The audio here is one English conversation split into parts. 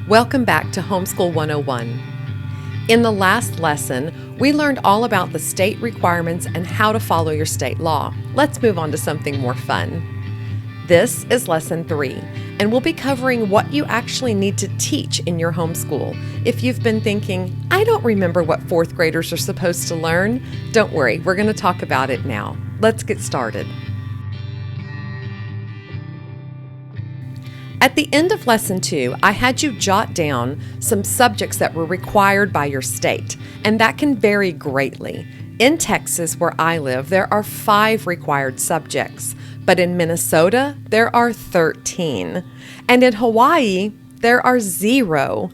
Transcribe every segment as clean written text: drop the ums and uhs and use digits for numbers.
Welcome back to Homeschool 101. In the last lesson, we learned all about the state requirements and how to follow your state law. Let's move on to something more fun. This is lesson 3, and we'll be covering what you actually need to teach in your homeschool. If you've been thinking, I don't remember what 4th graders are supposed to learn, don't worry, we're going to talk about it now. Let's get started. At the end of lesson 2, I had you jot down some subjects that were required by your state, and that can vary greatly. In Texas, where I live, there are 5 required subjects, but in Minnesota, there are 13. And in Hawaii, there are 0.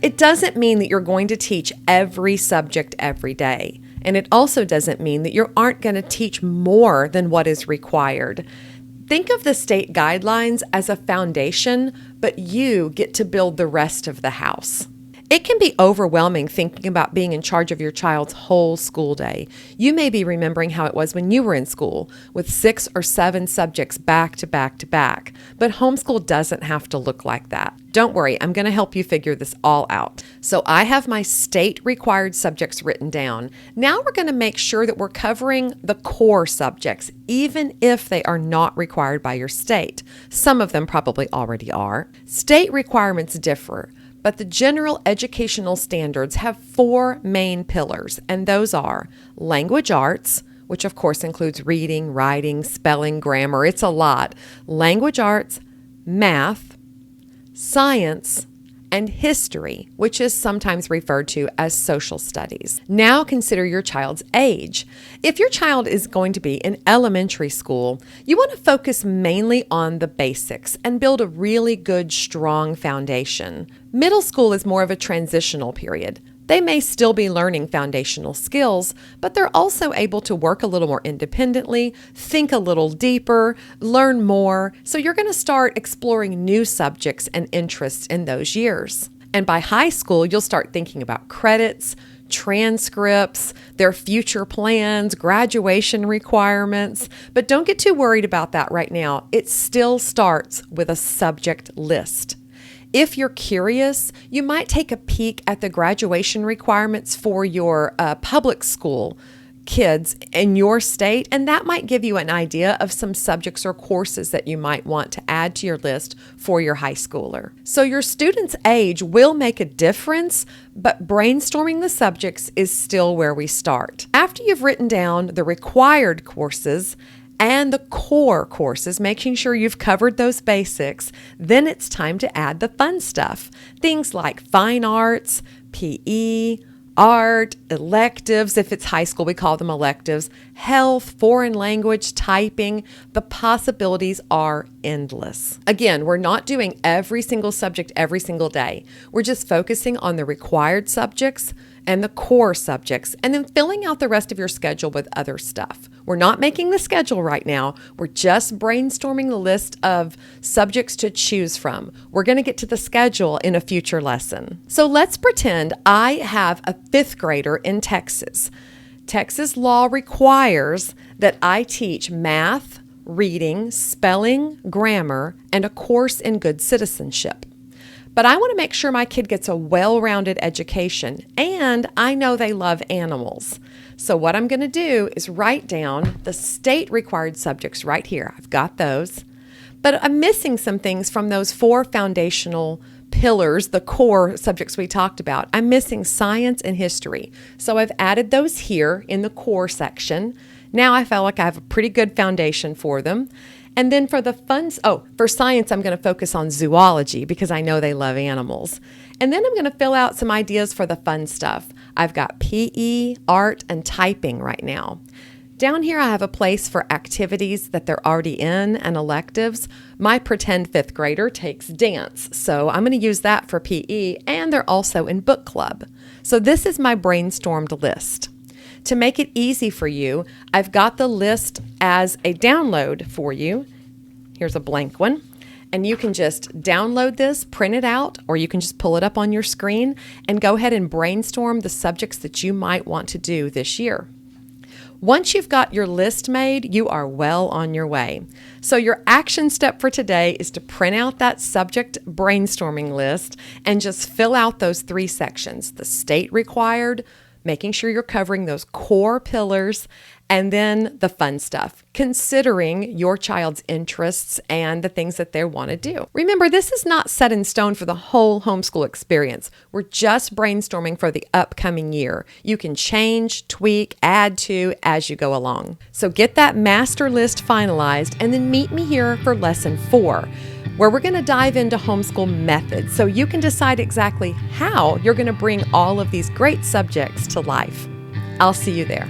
It doesn't mean that you're going to teach every subject every day, and it also doesn't mean that you aren't going to teach more than what is required. Think of the state guidelines as a foundation, but you get to build the rest of the house. It can be overwhelming thinking about being in charge of your child's whole school day. You may be remembering how it was when you were in school, with 6 or 7 subjects back to back to back. But homeschool doesn't have to look like that. Don't worry, I'm going to help you figure this all out. So I have my state required subjects written down. Now we're going to make sure that we're covering the core subjects, even if they are not required by your state. Some of them probably already are. State requirements differ, but the general educational standards have 4 main pillars, and those are language arts, which of course includes reading, writing, spelling, grammar. It's a lot. Language arts, math, science, and history, which is sometimes referred to as social studies. Now consider your child's age. If your child is going to be in elementary school, you want to focus mainly on the basics and build a really good, strong foundation. Middle school is more of a transitional period. They may still be learning foundational skills, but they're also able to work a little more independently, think a little deeper, learn more. So you're going to start exploring new subjects and interests in those years. And by high school, you'll start thinking about credits, transcripts, their future plans, graduation requirements. But don't get too worried about that right now. It still starts with a subject list. If you're curious, you might take a peek at the graduation requirements for your public school kids in your state, and that might give you an idea of some subjects or courses that you might want to add to your list for your high schooler. So your student's age will make a difference, but brainstorming the subjects is still where we start. After you've written down the required courses and the core courses, making sure you've covered those basics, then it's time to add the fun stuff. Things like fine arts, PE, art, electives. If it's high school, we call them electives, health, foreign language, typing. The possibilities are endless. Again, we're not doing every single subject every single day. We're just focusing on the required subjects and the core subjects, and then filling out the rest of your schedule with other stuff. We're not making the schedule right now. We're just brainstorming the list of subjects to choose from. We're going to get to the schedule in a future lesson. So let's pretend I have a 5th grader in Texas. Texas law requires that I teach math, reading, spelling, grammar, and a course in good citizenship. But I want to make sure my kid gets a well-rounded education, and I know they love animals. So what I'm going to do is write down the state required subjects right here. I've got those, but I'm missing some things from those 4 foundational pillars, the core subjects we talked about. I'm missing science and history. So I've added those here in the core section. Now I feel like I have a pretty good foundation for them. And then for the for science, I'm going to focus on zoology because I know they love animals. And then I'm going to fill out some ideas for the fun stuff. I've got PE, art, and typing right now. Down here, I have a place for activities that they're already in and electives. My pretend 5th grader takes dance, so I'm going to use that for PE, and they're also in book club. So this is my brainstormed list. To make it easy for you, I've got the list as a download for you. Here's a blank one. And you can just download this, print it out, or you can just pull it up on your screen and go ahead and brainstorm the subjects that you might want to do this year. Once you've got your list made, you are well on your way. So your action step for today is to print out that subject brainstorming list and just fill out those 3 sections: the state required, making sure you're covering those core pillars, and then the fun stuff, considering your child's interests and the things that they want to do. Remember, this is not set in stone for the whole homeschool experience. We're just brainstorming for the upcoming year. You can change, tweak, add to as you go along. So get that master list finalized and then meet me here for lesson 4, where we're going to dive into homeschool methods so you can decide exactly how you're going to bring all of these great subjects to life. I'll see you there.